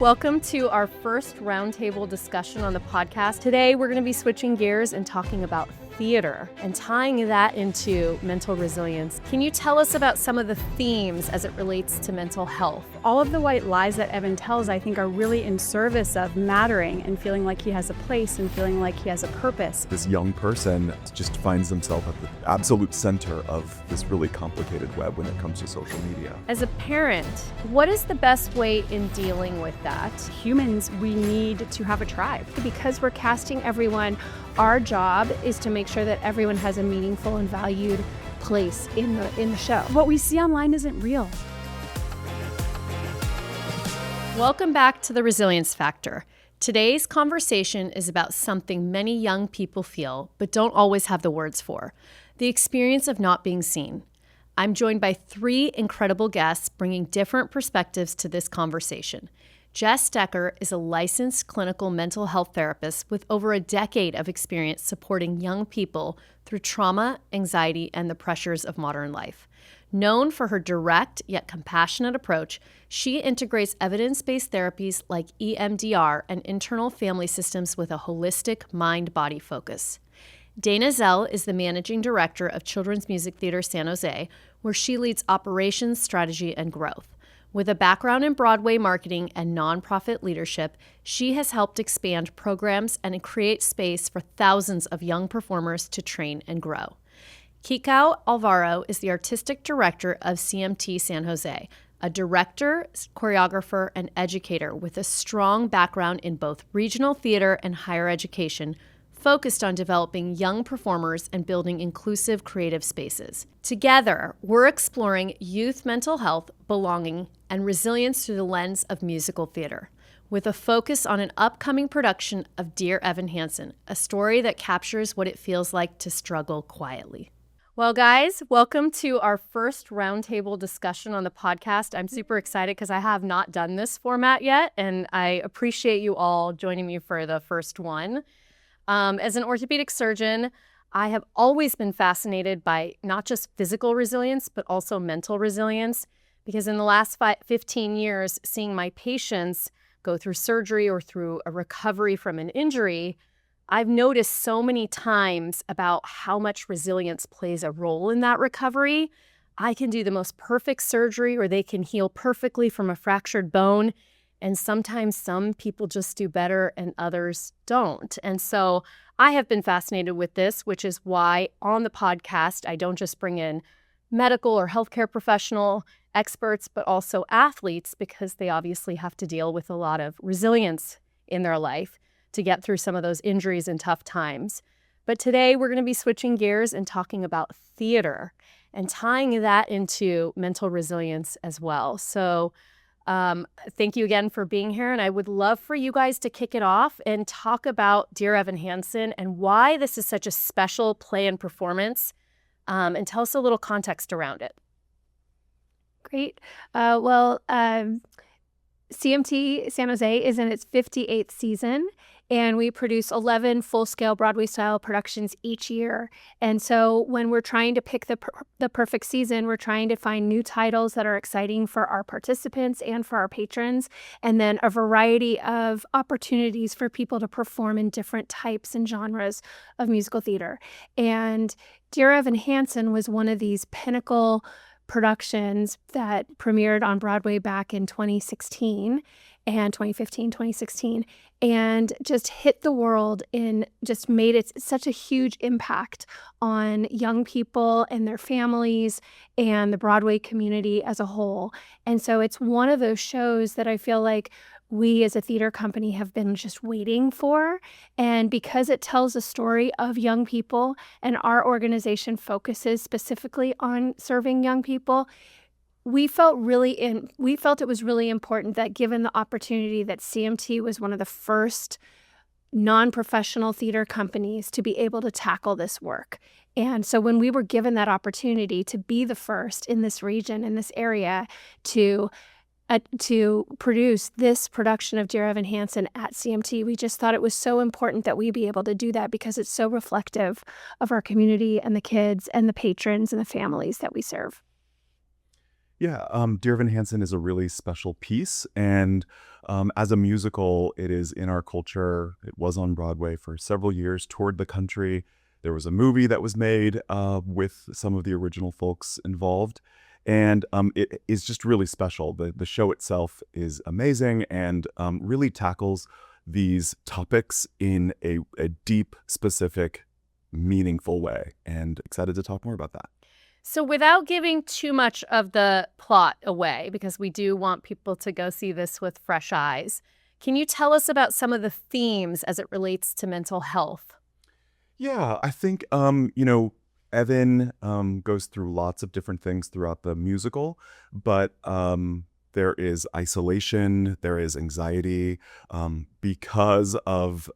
Welcome to our first roundtable discussion on the podcast. Today, we're going to be switching gears and talking about theater and tying that into mental resilience. Can you tell us about some of the themes as it relates to mental health? All of the white lies that Evan tells, I think, are really in service of mattering and feeling like he has a place and feeling like he has a purpose. This young person just finds themselves at the absolute center of this really complicated web when it comes to social media. As a parent, what is the best way in dealing with that? Humans, we need to have a tribe. Because we're casting everyone, our job is to make sure that everyone has a meaningful and valued place in the show. What we see online isn't real. Welcome back to the Resilience Factor. Today's conversation is about something many young people feel, but don't always have the words for: the experience of not being seen. I'm joined by three incredible guests bringing different perspectives to this conversation. Jess is a licensed clinical mental health therapist with over a decade of experience supporting young people through trauma, anxiety, and the pressures of modern life. Known for her direct yet compassionate approach, she integrates evidence-based therapies like EMDR and internal family systems with a holistic mind-body focus. Dana Zell is the managing director of Children's Music Theater San Jose, where she leads operations, strategy, and growth. With a background in Broadway marketing and nonprofit leadership, she has helped expand programs and create space for thousands of young performers to train and grow. Kikau Alvaro is the artistic director of CMT San Jose, a director, choreographer, and educator with a strong background in both regional theater and higher education, focused on developing young performers and building inclusive creative spaces. Together, we're exploring youth mental health, belonging, and resilience through the lens of musical theater, with a focus on an upcoming production of Dear Evan Hansen, a story that captures what it feels like to struggle quietly. Well, guys, welcome to our first roundtable discussion on the podcast. I'm super excited because I have not done this format yet, and I appreciate you all joining me for the first one. As an orthopedic surgeon, I have always been fascinated by not just physical resilience, but also mental resilience, because in the last 15 years, seeing my patients go through surgery or through a recovery from an injury, I've noticed so many times about how much resilience plays a role in that recovery. I can do the most perfect surgery, or they can heal perfectly from a fractured bone, and sometimes some people just do better and others don't. And so I have been fascinated with this, which is why on the podcast, I don't just bring in medical or healthcare professional experts, but also athletes, because they obviously have to deal with a lot of resilience in their life to get through some of those injuries and tough times. But today we're going to be switching gears and talking about theater and tying that into mental resilience as well. So thank you again for being here, and I would love for you guys to kick it off and talk about Dear Evan Hansen and why this is such a special play and performance, and tell us a little context around it. Great. CMT San Jose is in its 58th season, and we produce 11 full-scale Broadway-style productions each year. And so when we're trying to pick the perfect season, we're trying to find new titles that are exciting for our participants and for our patrons, and then a variety of opportunities for people to perform in different types and genres of musical theater. And Dear Evan Hansen was one of these pinnacle productions that premiered on Broadway back in 2016 and 2016, and just hit the world and just made it such a huge impact on young people and their families and the Broadway community as a whole. And so it's one of those shows that I feel like we as a theater company have been just waiting for. And because it tells a story of young people and our organization focuses specifically on serving young people, we felt it was really important that, given the opportunity that CMT was one of the first non-professional theater companies to be able to tackle this work. And so when we were given that opportunity to be the first in this region, in this area, to produce this production of Dear Evan Hansen at CMT, we just thought it was so important that we be able to do that, because it's so reflective of our community and the kids and the patrons and the families that we serve. Yeah, Dear Evan Hansen is a really special piece, and as a musical, it is in our culture. It was on Broadway for several years, toured the country. There was a movie that was made with some of the original folks involved, and it is just really special. The show itself is amazing and really tackles these topics in a deep, specific, meaningful way. And excited to talk more about that. So without giving too much of the plot away, because we do want people to go see this with fresh eyes, can you tell us about some of the themes as it relates to mental health? Yeah, I think, Evan goes through lots of different things throughout the musical, but there is isolation, there is anxiety because of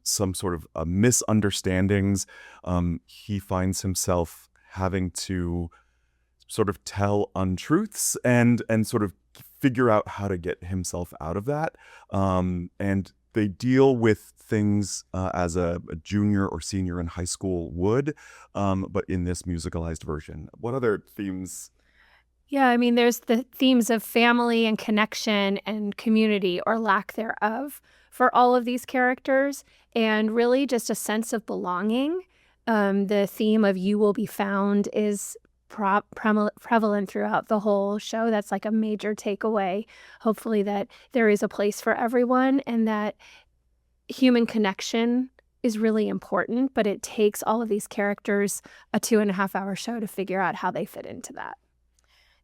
some sort of misunderstandings. He finds himself having to sort of tell untruths and sort of figure out how to get himself out of that. And they deal with things as a junior or senior in high school would, but in this musicalized version. What other themes? Yeah, I mean, there's the themes of family and connection and community or lack thereof for all of these characters, and really just a sense of belonging. The theme of you will be found is prevalent throughout the whole show. That's like a major takeaway. Hopefully that there is a place for everyone and that human connection is really important, but it takes all of these characters a 2.5-hour show to figure out how they fit into that.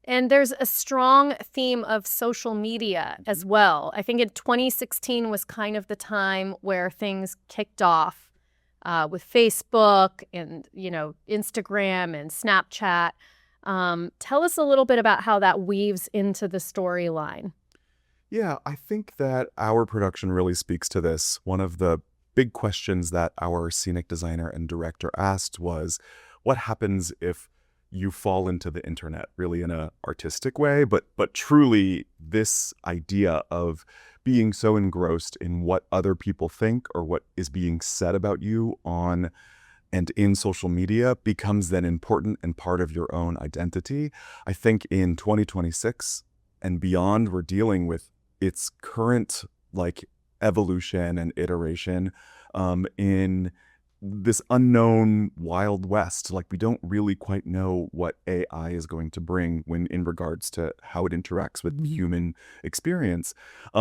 And there's a strong theme of social media as well. I think in 2016 was kind of the time where things kicked off with Facebook and, Instagram and Snapchat. Tell us a little bit about how that weaves into the storyline. Yeah, I think that our production really speaks to this. One of the big questions that our scenic designer and director asked was, what happens if you fall into the internet, really in an artistic way, but truly this idea of being so engrossed in what other people think or what is being said about you on and in social media becomes then important and part of your own identity. I think in 2026 and beyond, we're dealing with its current evolution and iteration in this unknown Wild West. We don't really quite know what AI is going to bring when in regards to how it interacts with human experience.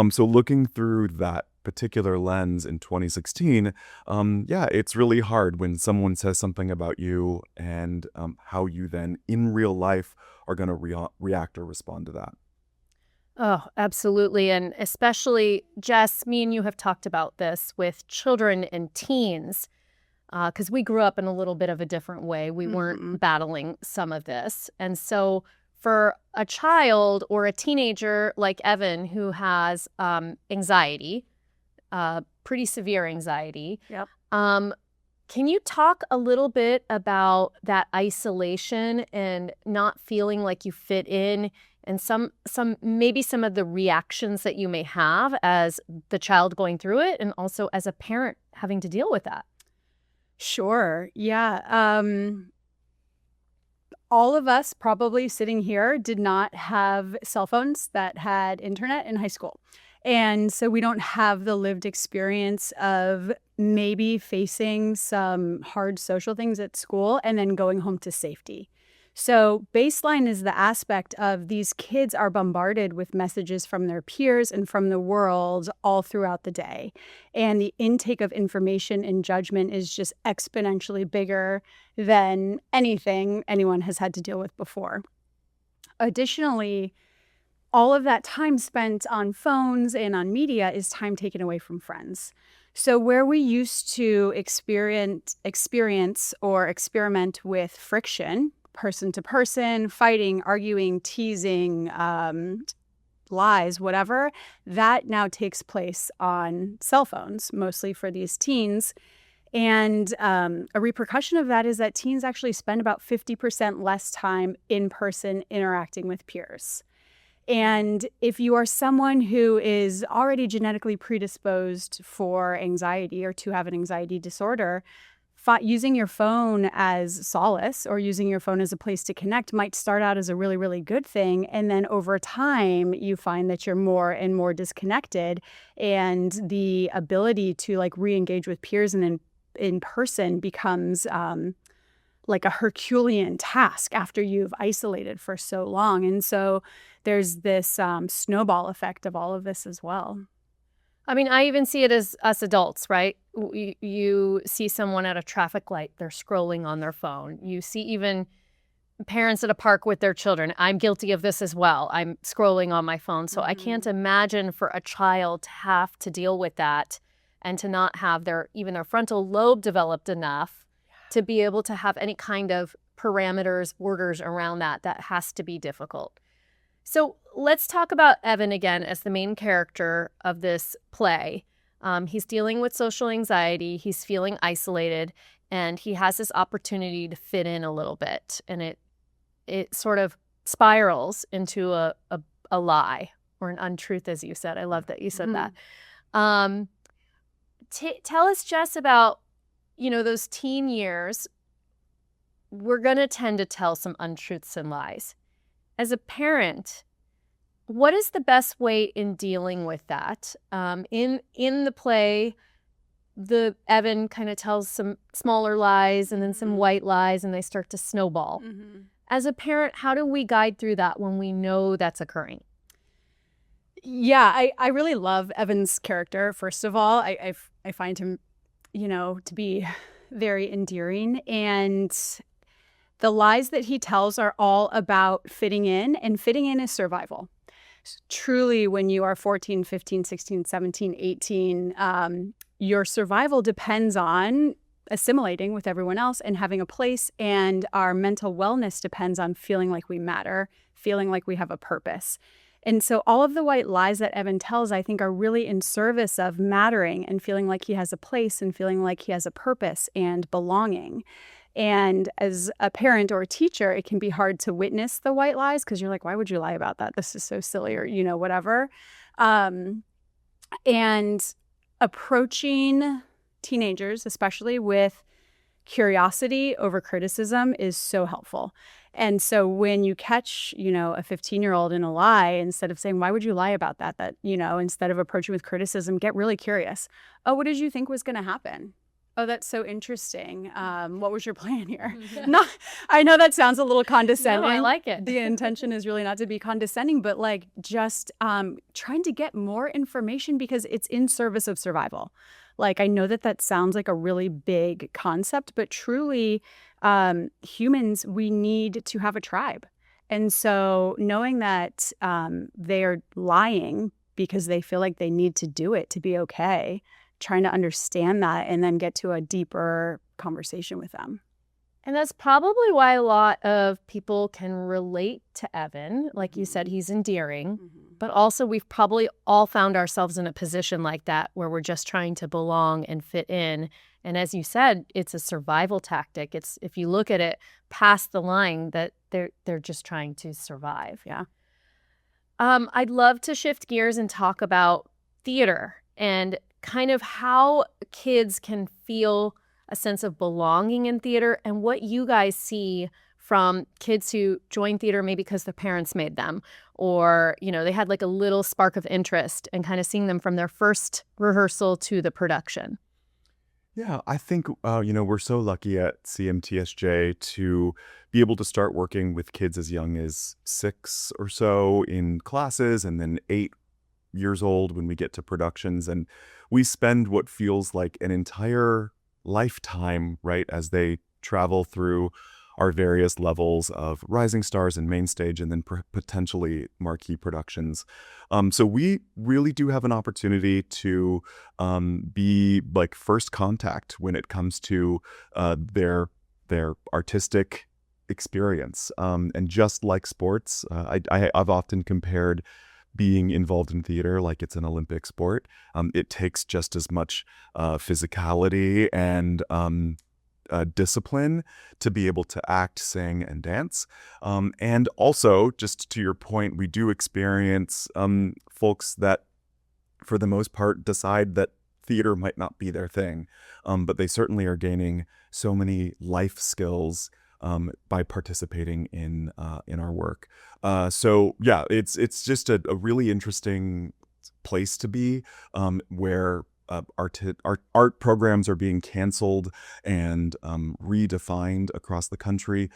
So looking through that particular lens in 2016, it's really hard when someone says something about you and how you then in real life are going to react or respond to that. Oh, absolutely. And especially, Jess, me and you have talked about this with children and teens. Because we grew up in a little bit of a different way. We weren't battling some of this. And so for a child or a teenager like Evan who has anxiety, pretty severe anxiety, Yep. can you talk a little bit about that isolation and not feeling like you fit in and maybe some of the reactions that you may have as the child going through it and also as a parent having to deal with that? Sure. Yeah. All of us probably sitting here did not have cell phones that had internet in high school. And so we don't have the lived experience of maybe facing some hard social things at school and then going home to safety. So baseline is the aspect of these kids are bombarded with messages from their peers and from the world all throughout the day. And the intake of information and judgment is just exponentially bigger than anything anyone has had to deal with before. Additionally, all of that time spent on phones and on media is time taken away from friends. So where we used to experience or experiment with friction, person to person, fighting, arguing, teasing, lies, whatever, that now takes place on cell phones, mostly for these teens. And a repercussion of that is that teens actually spend about 50% less time in person interacting with peers. And if you are someone who is already genetically predisposed for anxiety or to have an anxiety disorder, using your phone as solace or using your phone as a place to connect might start out as a really, really good thing. And then over time, you find that you're more and more disconnected, and the ability to like re-engage with peers and in person becomes like a Herculean task after you've isolated for so long. And so there's this snowball effect of all of this as well. I mean, I even see it as us adults, right? You see someone at a traffic light, they're scrolling on their phone. You see even parents at a park with their children. I'm guilty of this as well. I'm scrolling on my phone. So I can't imagine for a child to have to deal with that and to not have even their frontal lobe developed enough to be able to have any kind of parameters, borders around that. That has to be difficult. So let's talk about Evan again as the main character of this play. He's dealing with social anxiety. He's feeling isolated, and he has this opportunity to fit in a little bit. And it sort of spirals into a lie or an untruth, as you said. I love that you said that. Tell us, Jess, about those teen years. We're going to tend to tell some untruths and lies. As a parent, what is the best way in dealing with that? In the play, Evan kind of tells some smaller lies and then some white lies, and they start to snowball. As a parent, how do we guide through that when we know that's occurring? Yeah, I really love Evan's character, first of all. I find him, to be very endearing. And the lies that he tells are all about fitting in, and fitting in is survival. Truly, when you are 14, 15, 16, 17, 18, your survival depends on assimilating with everyone else and having a place, and our mental wellness depends on feeling like we matter, feeling like we have a purpose. And so all of the white lies that Evan tells, I think, are really in service of mattering and feeling like he has a place and feeling like he has a purpose and belonging. And as a parent or a teacher, it can be hard to witness the white lies because you're like, why would you lie about that? This is so silly, or, whatever. And approaching teenagers, especially with curiosity over criticism, is so helpful. And so when you catch, a 15-year-old in a lie, instead of saying, why would you lie about that, instead of approaching with criticism, get really curious. Oh, what did you think was going to happen? Oh, that's so interesting. What was your plan here? No, I know that sounds a little condescending. No, I like it. The intention is really not to be condescending, but like just trying to get more information because it's in service of survival. Like, I know that sounds like a really big concept, but truly, humans, we need to have a tribe. And so knowing that they are lying because they feel like they need to do it to be okay, trying to understand that and then get to a deeper conversation with them. And that's probably why a lot of people can relate to Evan. Like you said, he's endearing, but also we've probably all found ourselves in a position like that where we're just trying to belong and fit in. And as you said, it's a survival tactic. It's, if you look at it past the line, that they're just trying to survive. Yeah. I'd love to shift gears and talk about theater and kind of how kids can feel a sense of belonging in theater, and what you guys see from kids who join theater maybe because their parents made them, or, they had like a little spark of interest, and kind of seeing them from their first rehearsal to the production. Yeah, I think, we're so lucky at CMTSJ to be able to start working with kids as young as 6 or so in classes, and then 8 years old when we get to productions. And we spend what feels like an entire lifetime, right, as they travel through our various levels of rising stars and main stage, and then potentially marquee productions. So we really do have an opportunity to be like first contact when it comes to their artistic experience. And just like sports, I've often compared being involved in theater like it's an Olympic sport. It takes just as much physicality and discipline to be able to act, sing, and dance. And also, just to your point, we do experience folks that, for the most part, decide that theater might not be their thing, but they certainly are gaining so many life skills by participating in our work. So yeah, it's just a really interesting place to be, where art programs are being canceled and redefined across the country.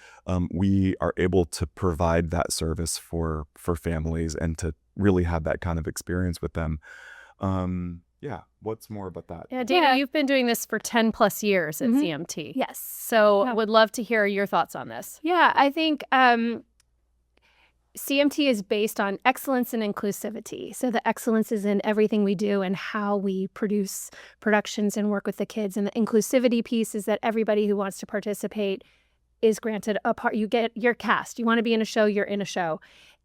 We are able to provide that service for families and to really have that kind of experience with them. Yeah, what's more about that? Yeah, Dana, you've been doing this for 10 plus years at CMT. Yes. So would love to hear your thoughts on this. Yeah, I think CMT is based on excellence and inclusivity. So the excellence is in everything we do and how we produce productions and work with the kids. And the inclusivity piece is that everybody who wants to participate is granted a part. You get your cast. You want to be in a show, you're in a show.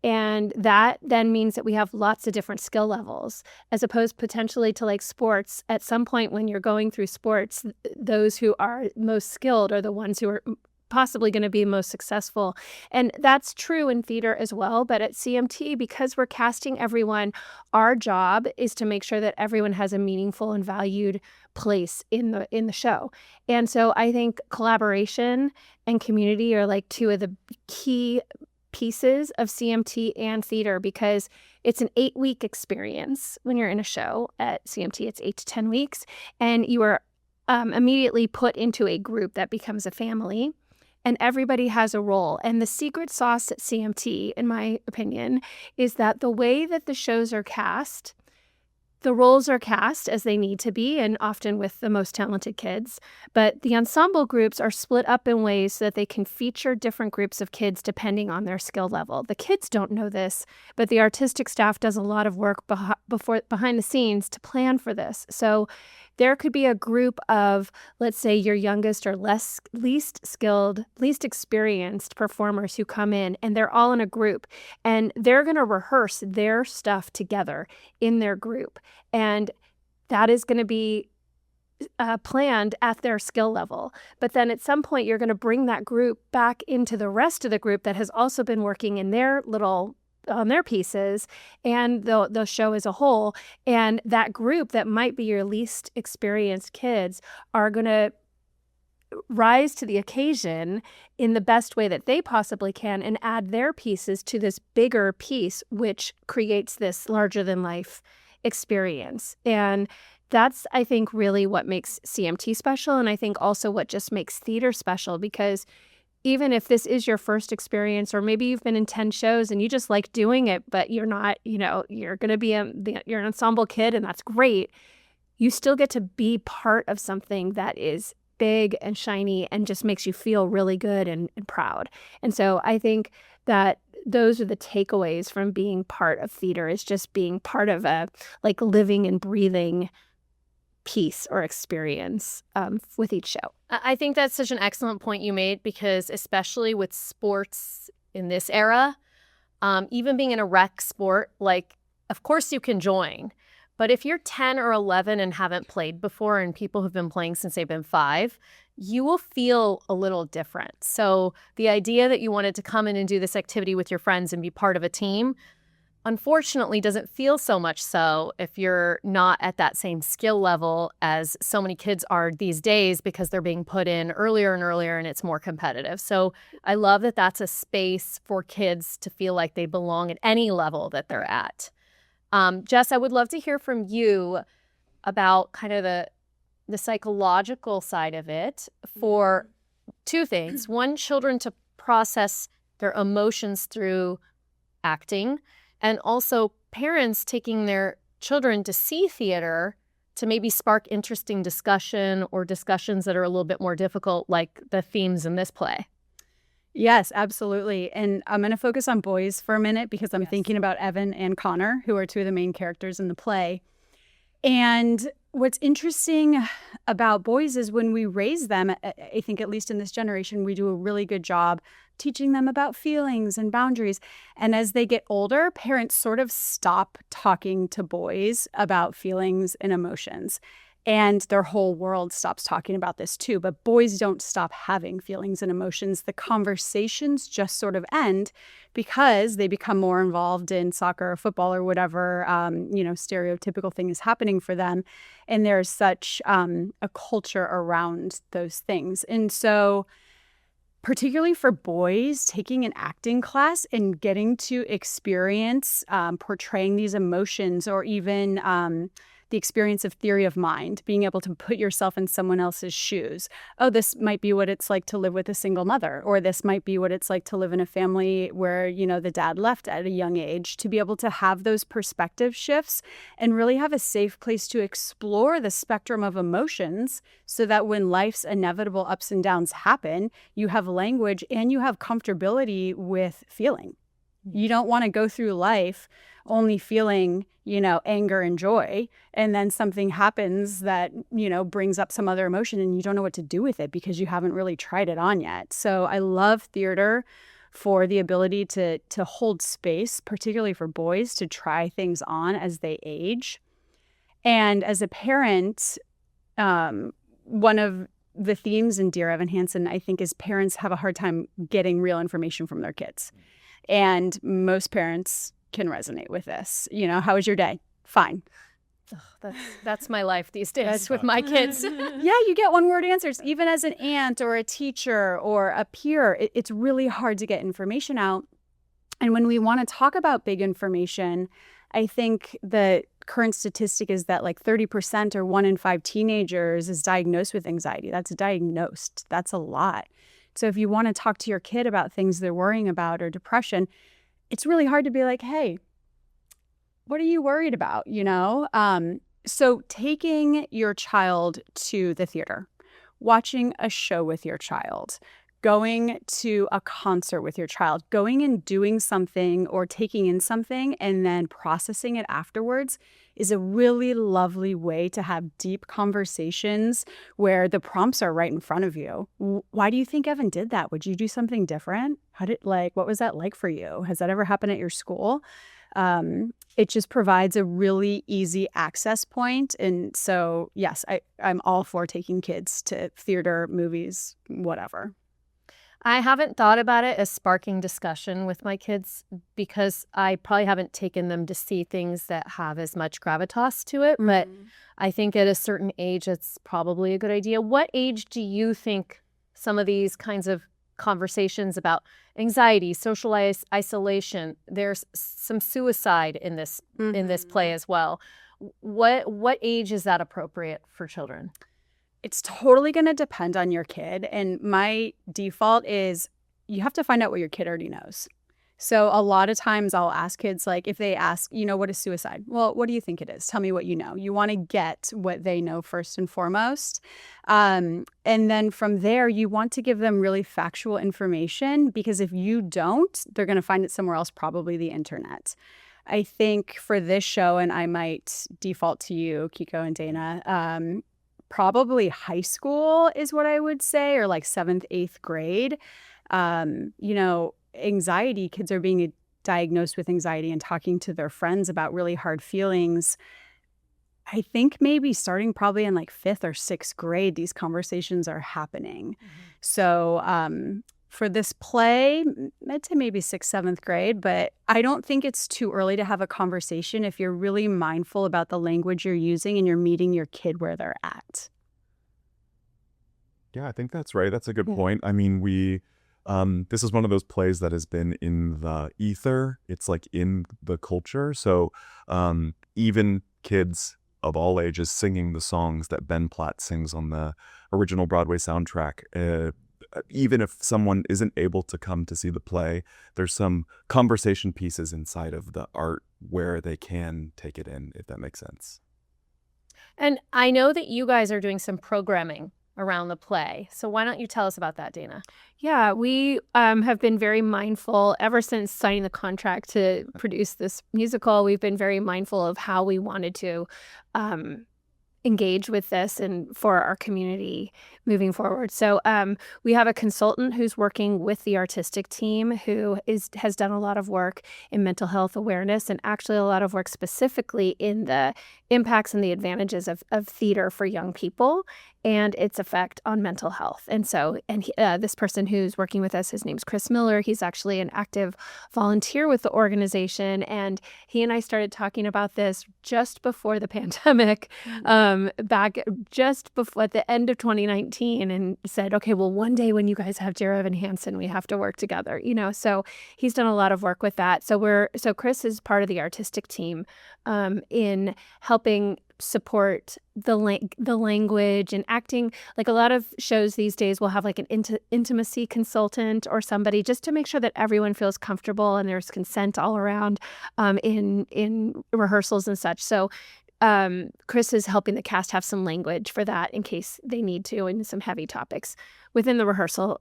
And that then means that we have lots of different skill levels, as opposed potentially to like sports. At some point when you're going through sports, those who are most skilled are the ones who are possibly going to be most successful. And that's true in theater as well. But at CMT, because we're casting everyone, our job is to make sure that everyone has a meaningful and valued place in the show. And so I think collaboration and community are like two of the key pieces of CMT and theater, because it's an 8-week experience. When you're in a show at CMT, it's 8 to 10 weeks, and you are immediately put into a group that becomes a family, and everybody has a role. And the secret sauce at CMT, in my opinion, is that the way that the shows are cast, the roles are cast as they need to be, and often with the most talented kids. But the ensemble groups are split up in ways so that they can feature different groups of kids depending on their skill level. The kids don't know this, but the artistic staff does a lot of work behind the scenes to plan for this. So there could be a group of, let's say, your youngest or least skilled, least experienced performers who come in, and they're all in a group, and they're going to rehearse their stuff together in their group. And that is going to be planned at their skill level. But then at some point, you're going to bring that group back into the rest of the group that has also been working in their on their pieces and the show as a whole. And that group that might be your least experienced kids are going to rise to the occasion in the best way that they possibly can and add their pieces to this bigger piece, which creates this larger than life experience. And that's, I think, really what makes CMT special. And I think also what just makes theater special, because even if this is your first experience, or maybe you've been in 10 shows and you just like doing it, but you're not, you're going to be you're an ensemble kid, and that's great. You still get to be part of something that is big and shiny and just makes you feel really good and proud. And so I think that those are the takeaways from being part of theater, is just being part of a like living and breathing piece or experience with each show. I think that's such an excellent point you made, because especially with sports in this era, even being in a rec sport, like, of course you can join, but if you're 10 or 11 and haven't played before, and people have been playing since they've been 5, you will feel a little different. So the idea that you wanted to come in and do this activity with your friends and be part of a team, unfortunately, doesn't feel so much so if you're not at that same skill level as so many kids are these days, because they're being put in earlier and earlier and it's more competitive. So I love that that's a space for kids to feel like they belong at any level that they're at. Jess, I would love to hear from you about kind of the psychological side of it for 2 things. One, children to process their emotions through acting, and also parents taking their children to see theater to maybe spark interesting discussion or discussions that are a little bit more difficult, like the themes in this play. Yes, absolutely. And I'm going to focus on boys for a minute, because I'm thinking about Evan and Connor, who are 2 of the main characters in the play. And what's interesting about boys is when we raise them, I think at least in this generation, we do a really good job teaching them about feelings and boundaries. And as they get older, parents sort of stop talking to boys about feelings and emotions. And their whole world stops talking about this too. But boys don't stop having feelings and emotions. The conversations just sort of end because they become more involved in soccer or football or whatever, stereotypical thing is happening for them. And there's such a culture around those things. And so particularly for boys, taking an acting class and getting to experience portraying these emotions, or even the experience of theory of mind, being able to put yourself in someone else's shoes. Oh, this might be what it's like to live with a single mother, or this might be what it's like to live in a family where, the dad left at a young age. To be able to have those perspective shifts and really have a safe place to explore the spectrum of emotions, so that when life's inevitable ups and downs happen, you have language and you have comfortability with feeling. You don't want to go through life only feeling, anger and joy, and then something happens that, brings up some other emotion and you don't know what to do with it because you haven't really tried it on yet. So I love theater for the ability to hold space, particularly for boys, to try things on as they age. And as a parent, one of the themes in Dear Evan Hansen, I think, is parents have a hard time getting real information from their kids. And most parents can resonate with this. How was your day? Fine. That's my life these days with my kids. Yeah, you get one-word answers. Even as an aunt or a teacher or a peer, it's really hard to get information out. And when we want to talk about big information, I think the current statistic is that like 30% or 1 in 5 teenagers is diagnosed with anxiety. That's diagnosed. That's a lot. So if you want to talk to your kid about things they're worrying about or depression, it's really hard to be like, hey, what are you worried about? So taking your child to the theater, watching a show with your child, going to a concert with your child, going and doing something or taking in something and then processing it afterwards is a really lovely way to have deep conversations where the prompts are right in front of you. Why do you think Evan did that? Would you do something different? What was that like for you? Has that ever happened at your school? It just provides a really easy access point. And so, yes, I'm all for taking kids to theater, movies, whatever. I haven't thought about it as sparking discussion with my kids because I probably haven't taken them to see things that have as much gravitas to it. But I think at a certain age, it's probably a good idea. What age do you think some of these kinds of conversations about anxiety, social isolation, there's some suicide in this play as well. What age is that appropriate for children? It's totally going to depend on your kid. And my default is you have to find out what your kid already knows. So a lot of times I'll ask kids, like, if they ask, what is suicide? Well, what do you think it is? Tell me what you know. You want to get what they know first and foremost. And then from there, you want to give them really factual information, because if you don't, they're going to find it somewhere else, probably the internet. I think for this show, and I might default to you, Kikau and Dana, probably high school is what I would say, or like 7th, 8th grade. Anxiety, kids are being diagnosed with anxiety and talking to their friends about really hard feelings. I think maybe starting probably in like 5th or 6th grade, these conversations are happening. So for this play, I'd say maybe 6th, 7th grade, but I don't think it's too early to have a conversation if you're really mindful about the language you're using and you're meeting your kid where they're at. Yeah, I think that's right. That's a good point. I mean, this is one of those plays that has been in the ether. It's like in the culture. So even kids of all ages singing the songs that Ben Platt sings on the original Broadway soundtrack. Even if someone isn't able to come to see the play, there's some conversation pieces inside of the art where they can take it in, if that makes sense. And I know that you guys are doing some programming around the play. So why don't you tell us about that, Dana? Yeah, we have been very mindful ever since signing the contract to produce this musical. We've been very mindful of how we wanted to engage with this and for our community moving forward. So we have a consultant who's working with the artistic team who has done a lot of work in mental health awareness and actually a lot of work specifically in the impacts and the advantages of theater for young people and its effect on mental health. And so, this person who's working with us, his name's Chris Miller. He's actually an active volunteer with the organization. And he and I started talking about this just before the pandemic, back just before at the end of 2019, and said, okay, well, one day when you guys have Jared and Hansen, we have to work together, So he's done a lot of work with that. So Chris is part of the artistic team in helping support the language and acting. Like a lot of shows these days will have like an intimacy consultant or somebody just to make sure that everyone feels comfortable and there's consent all around in rehearsals and such. So Chris is helping the cast have some language for that in case they need to, and some heavy topics within the rehearsal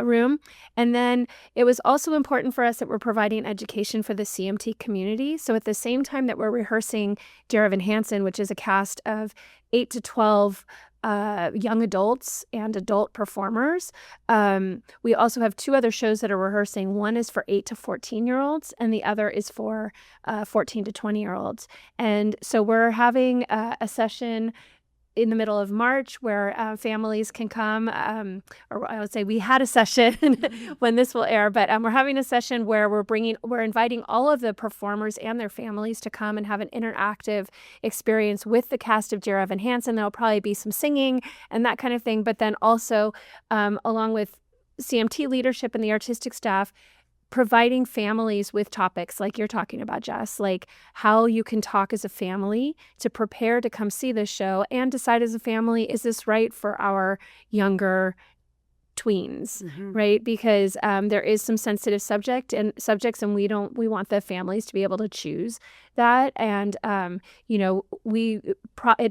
room. And then it was also important for us that we're providing education for the CMT community. So at the same time that we're rehearsing Jared and Hansen, which is a cast of 8 to 12 young adults and adult performers, we also have 2 other shows that are rehearsing. One is for 8 to 14-year-olds, and the other is for 14 to 20-year-olds. And so we're having a session in the middle of March where families can come, or I would say we had a session when this will air, but we're having a session where we're inviting all of the performers and their families to come and have an interactive experience with the cast of Dear Evan Hansen. There'll probably be some singing and that kind of thing, but then also along with CMT leadership and the artistic staff, providing families with topics like you're talking about, Jess, like how you can talk as a family to prepare to come see this show and decide as a family, is this right for our younger tweens, right? Because there is some sensitive subjects, and we want the families to be able to choose that. And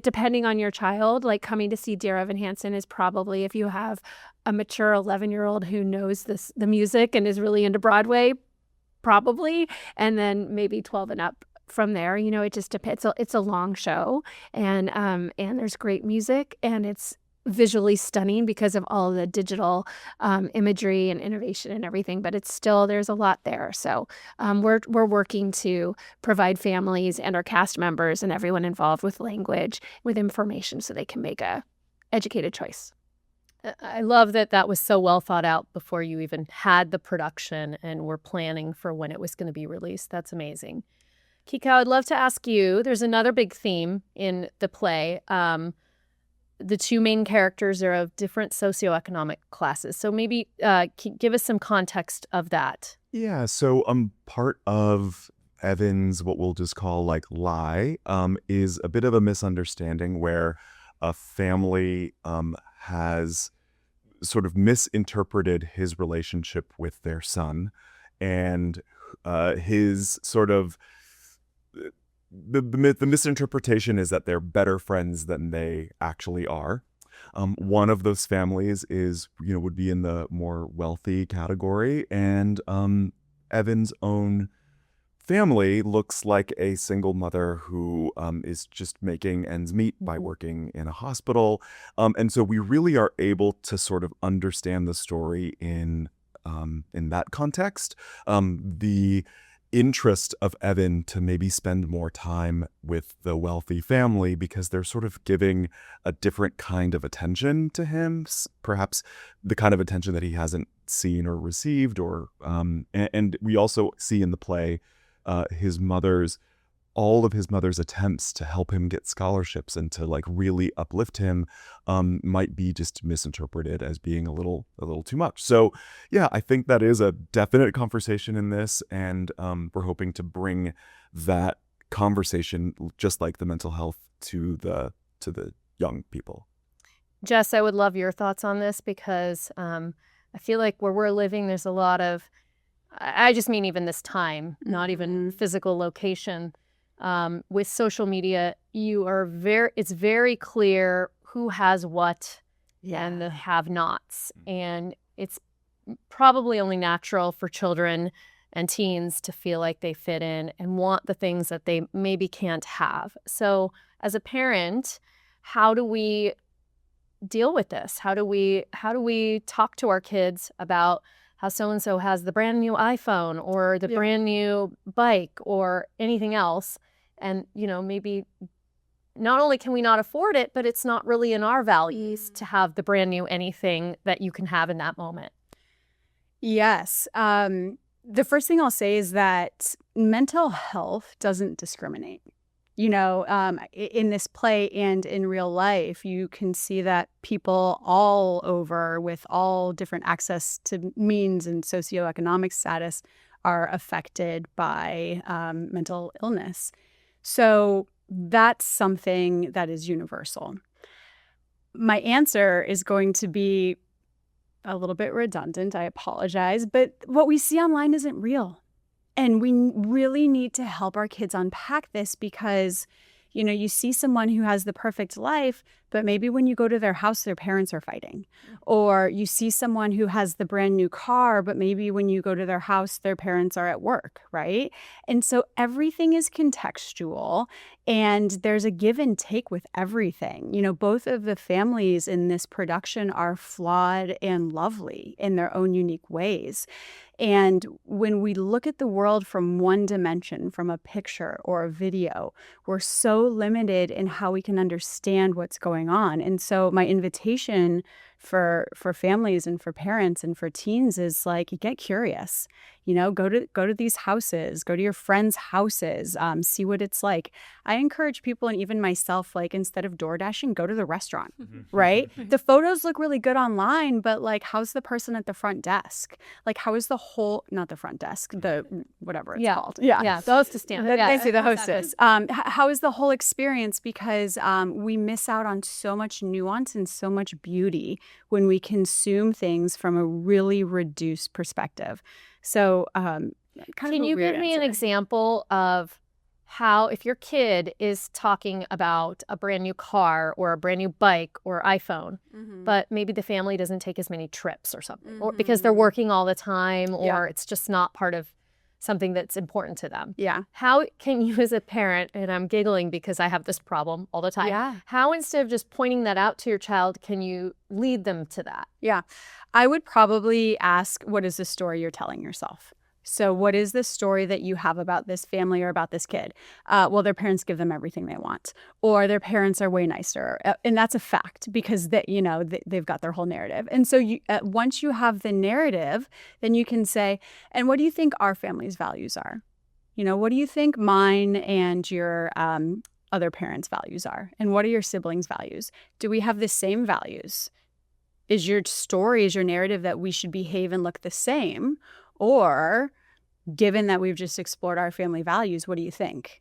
depending on your child, like coming to see Dear Evan Hansen is probably, if you have a mature 11-year-old who knows the music and is really into Broadway, probably, and then maybe 12 and up from there. It just depends. It's a long show, and there's great music, and it's visually stunning because of all the digital imagery and innovation and everything, but it's still, there's a lot there. So we're working to provide families and our cast members and everyone involved with language, with information, so they can make a educated choice. I love that was so well thought out before you even had the production and were planning for when it was going to be released. That's amazing. Kikau, I'd love to ask you, there's another big theme in the play. The 2 main characters are of different socioeconomic classes. So maybe give us some context of that. Yeah, so part of Evan's, what we'll just call like lie, is a bit of a misunderstanding where a family has sort of misinterpreted his relationship with their son, and his sort of the misinterpretation is that they're better friends than they actually are. One of those families would be in the more wealthy category, and Evan's own family looks like a single mother who is just making ends meet by working in a hospital. And so we really are able to sort of understand the story in that context. The interest of Evan to maybe spend more time with the wealthy family because they're sort of giving a different kind of attention to him, perhaps the kind of attention that he hasn't seen or received, or and we also see in the play all of his mother's attempts to help him get scholarships and to like really uplift him might be just misinterpreted as being a little too much. So yeah, I think that is a definite conversation in this, and we're hoping to bring that conversation, just like the mental health, to the young people. Jess, I would love your thoughts on this, because I feel like where we're living, there's a lot of, I just mean even this time, not even physical location. With social media, it's very clear who has what and the have-nots. And it's probably only natural for children and teens to feel like they fit in and want the things that they maybe can't have. So as a parent, how do we deal with this? How do we talk to our kids about how so-and-so has the brand new iPhone or the brand new bike or anything else? And, maybe not only can we not afford it, but it's not really in our values to have the brand new anything that you can have in that moment. Yes. The first thing I'll say is that mental health doesn't discriminate. In this play and in real life, you can see that people all over with all different access to means and socioeconomic status are affected by mental illness. So that's something that is universal. My answer is going to be a little bit redundant. I apologize, but what we see online isn't real. And we really need to help our kids unpack this because, you see someone who has the perfect life, but maybe when you go to their house, their parents are fighting. Or you see someone who has the brand new car, but maybe when you go to their house, their parents are at work, right? And so everything is contextual and there's a give and take with everything. Both of the families in this production are flawed and lovely in their own unique ways. And when we look at the world from one dimension, from a picture or a video, we're so limited in how we can understand what's going on. And so my invitation for families and for parents and for teens is like, get curious. Go to these houses, go to your friends' houses, see what it's like. I encourage people and even myself, like instead of door dashing, go to the restaurant, right? The photos look really good online, but like, how's the person at the front desk? Like, how is not the front desk, the whatever it's called. Yeah, the hostess stand. They say the hostess. How is the whole experience? Because we miss out on so much nuance and so much beauty when we consume things from a really reduced perspective. So can you give me an example of how, if your kid is talking about a brand new car or a brand new bike or iPhone, but maybe the family doesn't take as many trips or something, or because they're working all the time, or it's just not part of something that's important to them. Yeah. How can you as a parent, and I'm giggling because I have this problem all the time, how instead of just pointing that out to your child, can you lead them to that? Yeah. I would probably ask, what is the story you're telling yourself? So what is the story that you have about this family or about this kid? Well, their parents give them everything they want, or their parents are way nicer. And that's a fact because they've got their whole narrative. And so once you have the narrative, then you can say, and what do you think our family's values are? What do you think mine and your other parents' values are? And what are your siblings' values? Do we have the same values? Is your story, is your narrative that we should behave and look the same? Or, given that we've just explored our family values, what do you think?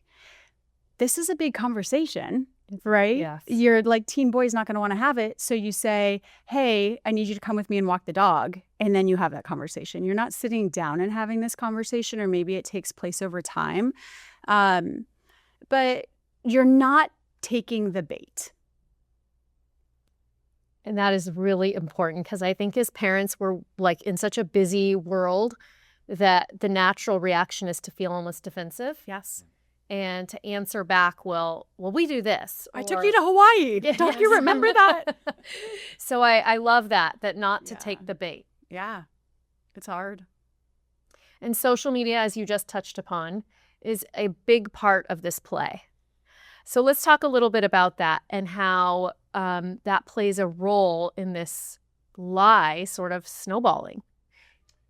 This is a big conversation, right? Yes. Your teen boy's not going to want to have it. So you say, hey, I need you to come with me and walk the dog. And then you have that conversation. You're not sitting down and having this conversation, or maybe it takes place over time. But you're not taking the bait. And that is really important because I think as parents, we're like in such a busy world that the natural reaction is to feel almost defensive. Yes. And to answer back, well, we do this. I took you to Hawaii. Don't you remember that? So I love that not to take the bait. Yeah. It's hard. And social media, as you just touched upon, is a big part of this play. So let's talk a little bit about that and how that plays a role in this lie sort of snowballing.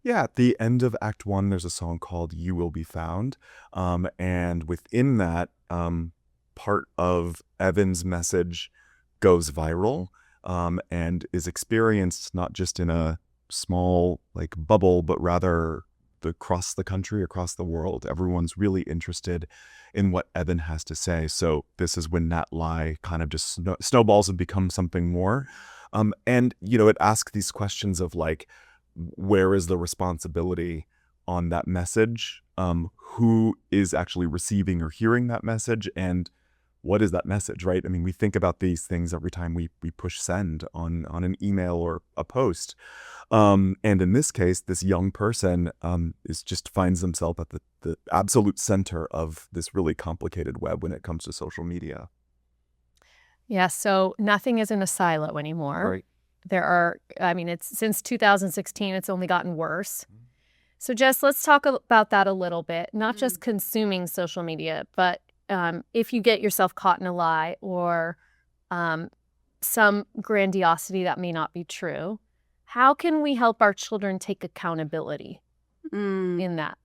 Yeah, at the end of Act 1, there's a song called You Will Be Found. And within that, part of Evan's message goes viral and is experienced not just in a small bubble, but rather across the country, across the world. Everyone's really interested in what Evan has to say. So this is when that lie kind of just snowballs and becomes something more. And, it asks these questions of where is the responsibility on that message? Who is actually receiving or hearing that message? And what is that message, right? I mean, we think about these things every time we push send on an email or a post. And in this case, this young person finds themselves at the absolute center of this really complicated web when it comes to social media. Yeah, so nothing is in a silo anymore. Right. It's since 2016, it's only gotten worse. So Jess, let's talk about that a little bit, not just consuming social media, but if you get yourself caught in a lie or some grandiosity that may not be true, how can we help our children take accountability in that?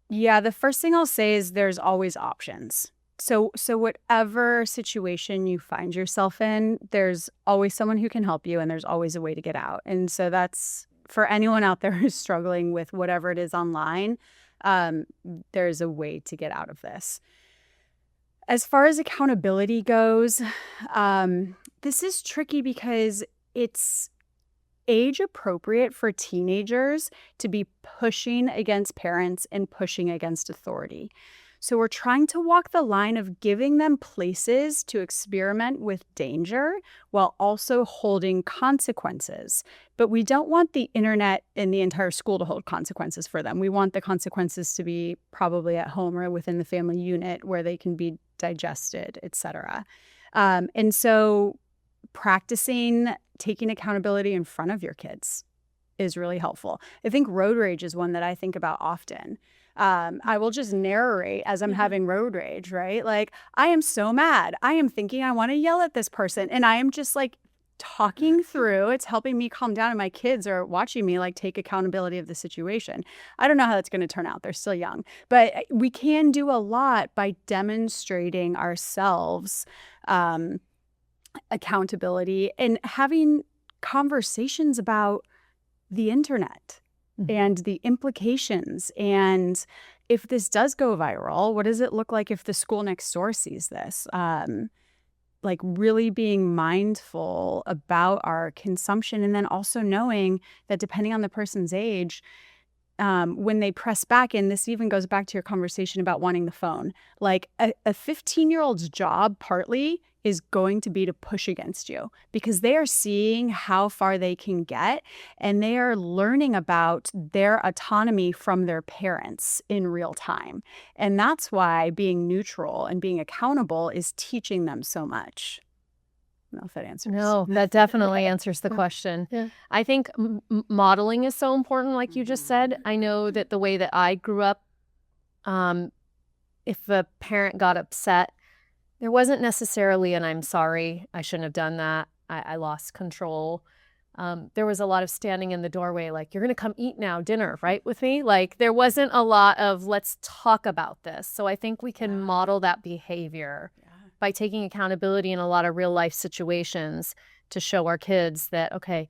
Yeah, the first thing I'll say is there's always options. So whatever situation you find yourself in, there's always someone who can help you and there's always a way to get out. And so that's for anyone out there who's struggling with whatever it is online, there's a way to get out of this. As far as accountability goes, this is tricky because it's age appropriate for teenagers to be pushing against parents and pushing against authority. So we're trying to walk the line of giving them places to experiment with danger while also holding consequences. But we don't want the internet and the entire school to hold consequences for them. We want the consequences to be probably at home or within the family unit where they can be digested, etc. And so practicing taking accountability in front of your kids is really helpful. I think road rage is one that I think about often. I will just narrate as I'm having road rage, right? Like, I am so mad. I am thinking I want to yell at this person. And I am just like talking through. It's helping me calm down. And my kids are watching me like take accountability of the situation. I don't know how that's going to turn out. They're still young. But we can do a lot by demonstrating ourselves accountability and having conversations about the internet and the implications. And if this does go viral, what does it look like if the school next door sees this? Like really being mindful about our consumption, and then also knowing that depending on the person's age, when they press back, and this even goes back to your conversation about wanting the phone, like a 15-year-old's job partly is going to be to push against you because they are seeing how far they can get and they are learning about their autonomy from their parents in real time. And that's why being neutral and being accountable is teaching them so much. I don't know if that answers. No, that definitely answers the question. Yeah. I think modeling is so important, like you just said. I know that the way that I grew up, if a parent got upset, there wasn't necessarily an I'm sorry, I shouldn't have done that, I lost control. There was a lot of standing in the doorway like, you're going to come eat now dinner, right, with me? Like there wasn't a lot of let's talk about this. So I think we can model that behavior by taking accountability in a lot of real life situations to show our kids that, okay,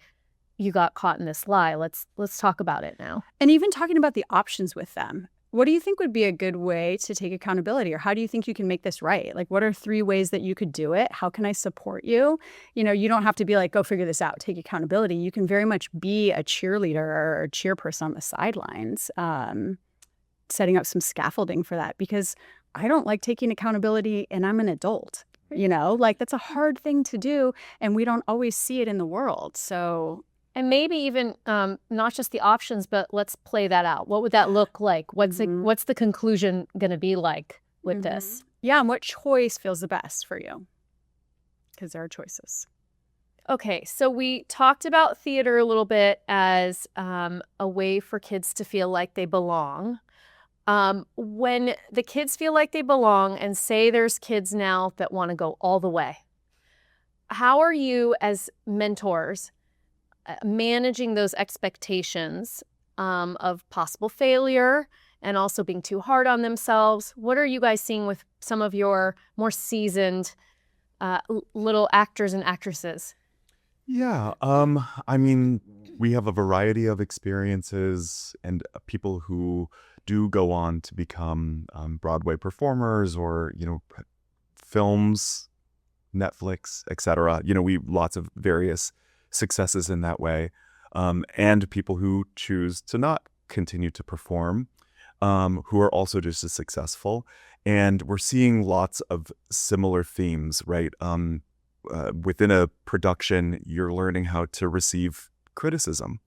you got caught in this lie. Let's talk about it now. And even talking about the options with them. What do you think would be a good way to take accountability, or how do you think you can make this right? Like, what are 3 ways that you could do it? How can I support you? You know, you don't have to be like, go figure this out, take accountability. You can very much be a cheerleader or a cheerperson on the sidelines, setting up some scaffolding for that, because I don't like taking accountability and I'm an adult, you know, like that's a hard thing to do and we don't always see it in the world. So. And maybe even not just the options, but let's play that out. What would that look like? What's the conclusion going to be like with this? Yeah, and what choice feels the best for you? Because there are choices. Okay, so we talked about theater a little bit as a way for kids to feel like they belong. When the kids feel like they belong, and say there's kids now that want to go all the way, how are you as mentors managing those expectations of possible failure and also being too hard on themselves? What are you guys seeing with some of your more seasoned little actors and actresses? Yeah, I mean, we have a variety of experiences and people who do go on to become Broadway performers or, you know, films, Netflix, etc. You know, we lots of various successes in that way, and people who choose to not continue to perform, who are also just as successful. And we're seeing lots of similar themes, right? Within a production, you're learning how to receive criticism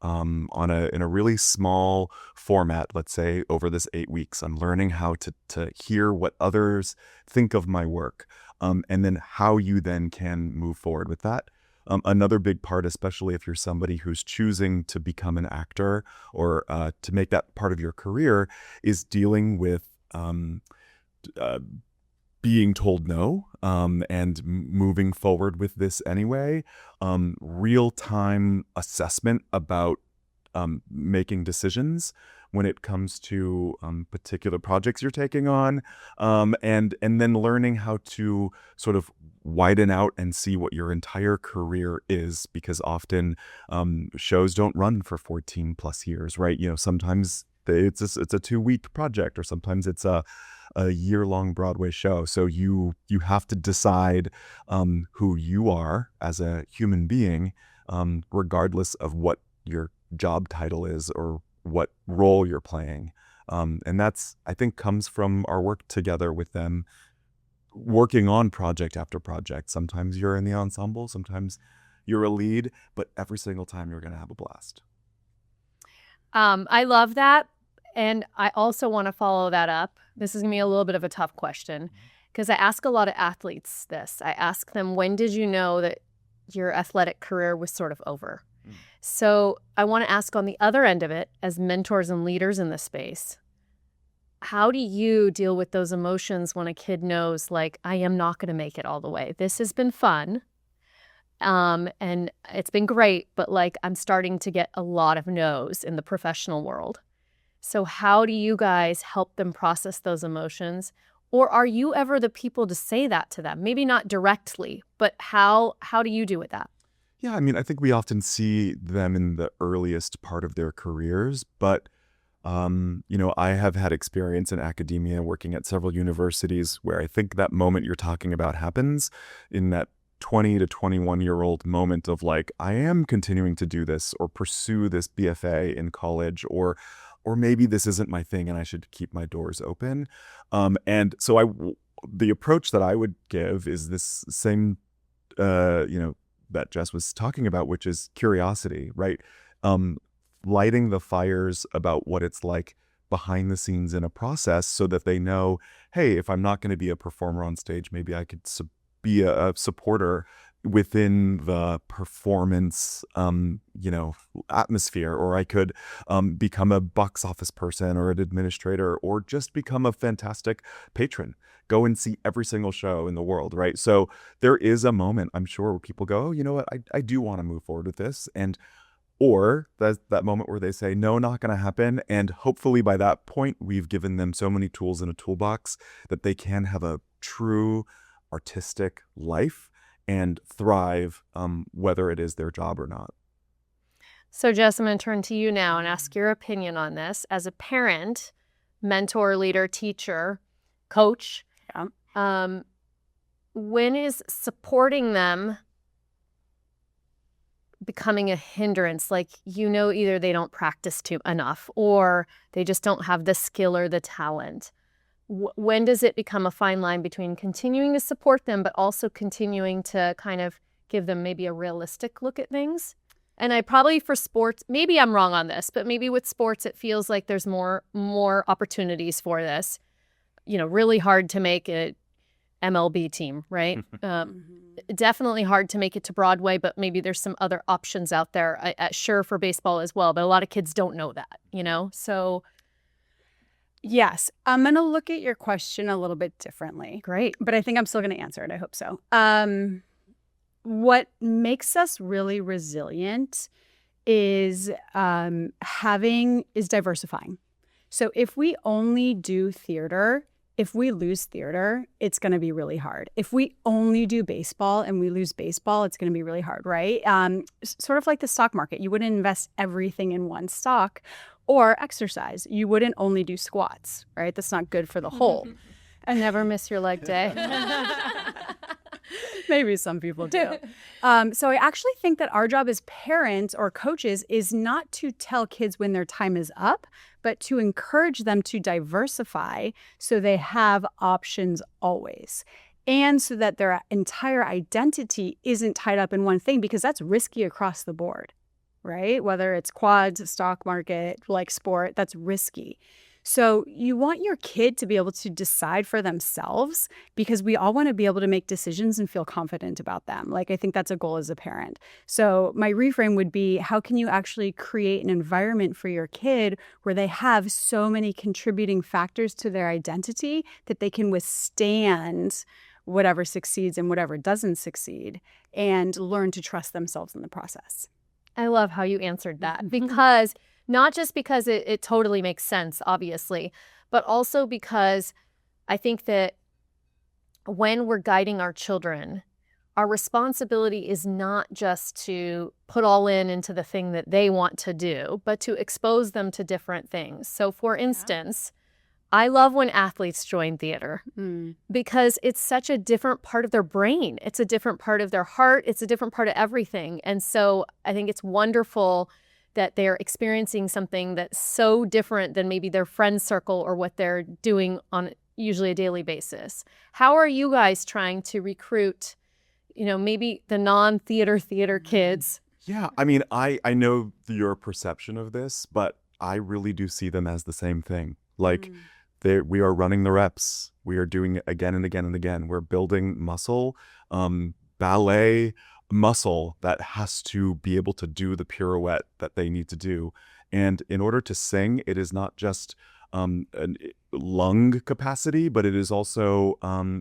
in a really small format. Let's say over this 8 weeks, I'm learning how to hear what others think of my work. and then how you then can move forward with that. Another big part, especially if you're somebody who's choosing to become an actor or to make that part of your career, is dealing with being told no and moving forward with this anyway. Real-time assessment about making decisions when it comes to particular projects you're taking on, and then learning how to sort of widen out and see what your entire career is, because often shows don't run for 14 plus years, right? Sometimes it's a 2-week project, or sometimes it's a year-long Broadway show. So you have to decide who you are as a human being, regardless of what your job title is or what role you're playing. And that's, I think, comes from our work together with them, working on project after project. Sometimes you're in the ensemble, sometimes you're a lead, but every single time you're going to have a blast. I love that. And I also want to follow that up. This is going to be a little bit of a tough question, because I ask a lot of athletes this. I ask them, when did you know that your athletic career was sort of over? So I want to ask, on the other end of it, as mentors and leaders in this space, how do you deal with those emotions when a kid knows, like, I am not going to make it all the way? This has been fun. And it's been great, but like, I'm starting to get a lot of no's in the professional world. So how do you guys help them process those emotions? Or are you ever the people to say that to them? Maybe not directly, but how do you do with that? Yeah, I mean, I think we often see them in the earliest part of their careers, but I have had experience in academia working at several universities where I think that moment you're talking about happens in that 20 to 21-year-old moment of like, I am continuing to do this or pursue this BFA in college, or maybe this isn't my thing and I should keep my doors open. And so the approach that I would give is this same, that Jess was talking about, which is curiosity, right? Lighting the fires about what it's like behind the scenes in a process, so that they know, hey, if I'm not going to be a performer on stage, maybe I could be a supporter within the performance, atmosphere, or I could become a box office person or an administrator, or just become a fantastic patron. Go and see every single show in the world, right? So there is a moment, I'm sure, where people go, oh, you know what, I do want to move forward with this. Or that moment where they say, no, not going to happen. And hopefully by that point, we've given them so many tools in a toolbox that they can have a true artistic life and thrive, whether it is their job or not. So Jess, I'm going to turn to you now and ask your opinion on this. As a parent, mentor, leader, teacher, coach, when is supporting them becoming a hindrance? Like, either they don't practice enough, or they just don't have the skill or the talent. When does it become a fine line between continuing to support them, but also continuing to kind of give them maybe a realistic look at things? And I probably, for sports, maybe I'm wrong on this, but maybe with sports, it feels like there's more opportunities for this. Really hard to make a MLB team, right? Definitely hard to make it to Broadway, but maybe there's some other options out there. Sure, for baseball as well, but a lot of kids don't know that, So yes, I'm going to look at your question a little bit differently. Great. But I think I'm still going to answer it. I hope so. What makes us really resilient is diversifying. So if we only do theater, if we lose theater, it's going to be really hard. If we only do baseball and we lose baseball, it's going to be really hard, right? Sort of like the stock market. You wouldn't invest everything in one stock. Or exercise. You wouldn't only do squats, right? That's not good for the whole. I never miss your leg day. Maybe some people do. So I actually think that our job as parents or coaches is not to tell kids when their time is up, but to encourage them to diversify so they have options always. And so that their entire identity isn't tied up in one thing, because that's risky across the board. Right? Whether it's quads, stock market, like sport, that's risky. So you want your kid to be able to decide for themselves, because we all want to be able to make decisions and feel confident about them. Like, I think that's a goal as a parent. So my reframe would be, how can you actually create an environment for your kid where they have so many contributing factors to their identity that they can withstand whatever succeeds and whatever doesn't succeed, and learn to trust themselves in the process. I love how you answered that, because not just because it totally makes sense, obviously, but also because I think that when we're guiding our children, our responsibility is not just to put all into the thing that they want to do, but to expose them to different things. So for instance, I love when athletes join theater because it's such a different part of their brain. It's a different part of their heart. It's a different part of everything. And so I think it's wonderful that they're experiencing something that's so different than maybe their friend circle or what they're doing on usually a daily basis. How are you guys trying to recruit, maybe the non-theater kids? Yeah, I mean, I know your perception of this, but I really do see them as the same thing. Like, we are running the reps. We are doing it again and again and again. We're building muscle, ballet muscle that has to be able to do the pirouette that they need to do. And in order to sing, it is not just lung capacity, but it is also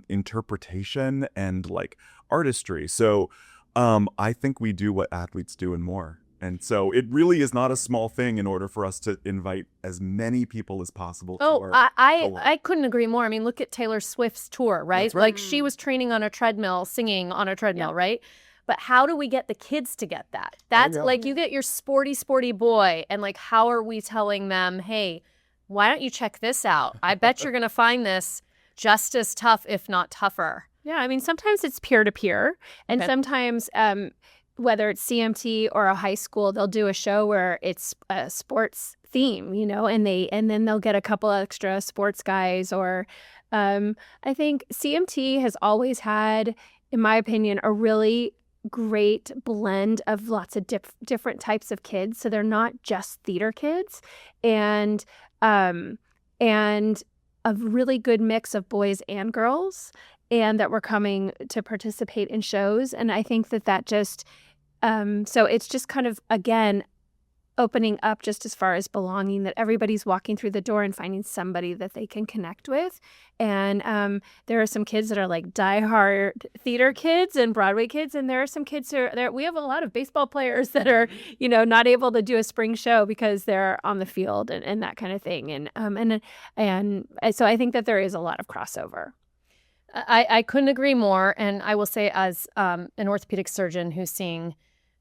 interpretation and like artistry. So I think we do what athletes do and more. And so it really is not a small thing in order for us to invite as many people as possible. I couldn't agree more. I mean, look at Taylor Swift's tour, right? That's right. Like, she was training on a treadmill, singing on a treadmill, right? But how do we get the kids to get that? That's like, you get your sporty boy, and like, how are we telling them, hey, why don't you check this out? I bet you're going to find this just as tough, if not tougher. Yeah, I mean, sometimes it's peer-to-peer, and sometimes whether it's CMT or a high school, they'll do a show where it's a sports theme, and then they'll get a couple extra sports guys. Or I think CMT has always had, in my opinion, a really great blend of lots of different types of kids. So they're not just theater kids, and a really good mix of boys and girls, and that were coming to participate in shows. And I think that just, so it's just kind of, again, opening up just as far as belonging, that everybody's walking through the door and finding somebody that they can connect with. And there are some kids that are like diehard theater kids and Broadway kids. And there are some kids who are there. We have a lot of baseball players that are, not able to do a spring show because they're on the field and that kind of thing. And so I think that there is a lot of crossover. I couldn't agree more. And I will say, as an orthopedic surgeon who's seeing,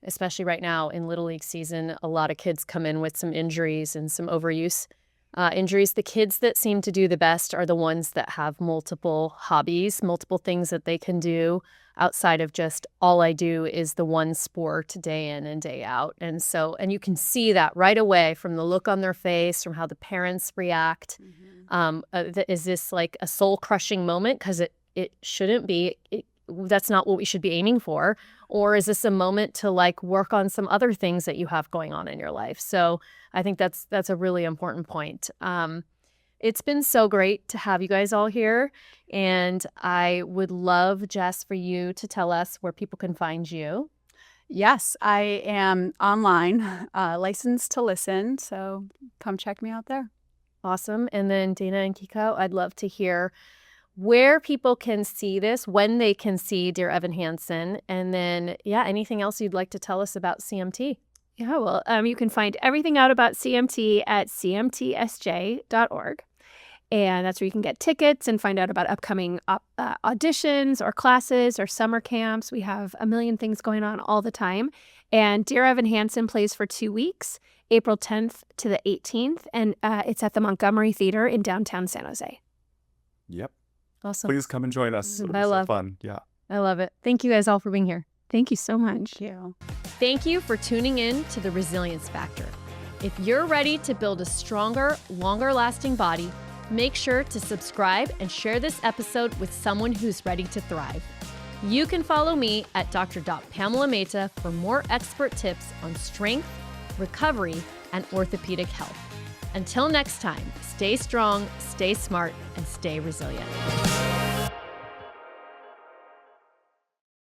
especially right now in Little League season, a lot of kids come in with some injuries and some overuse injuries. The kids that seem to do the best are the ones that have multiple hobbies, multiple things that they can do outside of just, all I do is the one sport day in and day out. And so, and you can see that right away from the look on their face, from how the parents react. Is this like a soul-crushing moment? Because it shouldn't be. That's not what we should be aiming for. Or is this a moment to like work on some other things that you have going on in your life? So I think that's a really important point. It's been so great to have you guys all here. And I would love, Jess, for you to tell us where people can find you. Yes, I am online, licensed to listen. So come check me out there. Awesome. And then Dana and Kikau, I'd love to hear where people can see this, when they can see Dear Evan Hansen, and then, anything else you'd like to tell us about CMT? Yeah, well, you can find everything out about CMT at cmtsj.org. And that's where you can get tickets and find out about upcoming auditions or classes or summer camps. We have a million things going on all the time. And Dear Evan Hansen plays for 2 weeks, April 10th to the 18th. And it's at the Montgomery Theater in downtown San Jose. Yep. Awesome. Please come and join us. It'll be so fun. Yeah. I love it. Thank you guys all for being here. Thank you so much. Thank you. Thank you for tuning in to The Resilience Factor. If you're ready to build a stronger, longer-lasting body, make sure to subscribe and share this episode with someone who's ready to thrive. You can follow me at Dr. Pamela Mehta for more expert tips on strength, recovery, and orthopedic health. Until next time, stay strong, stay smart, and stay resilient.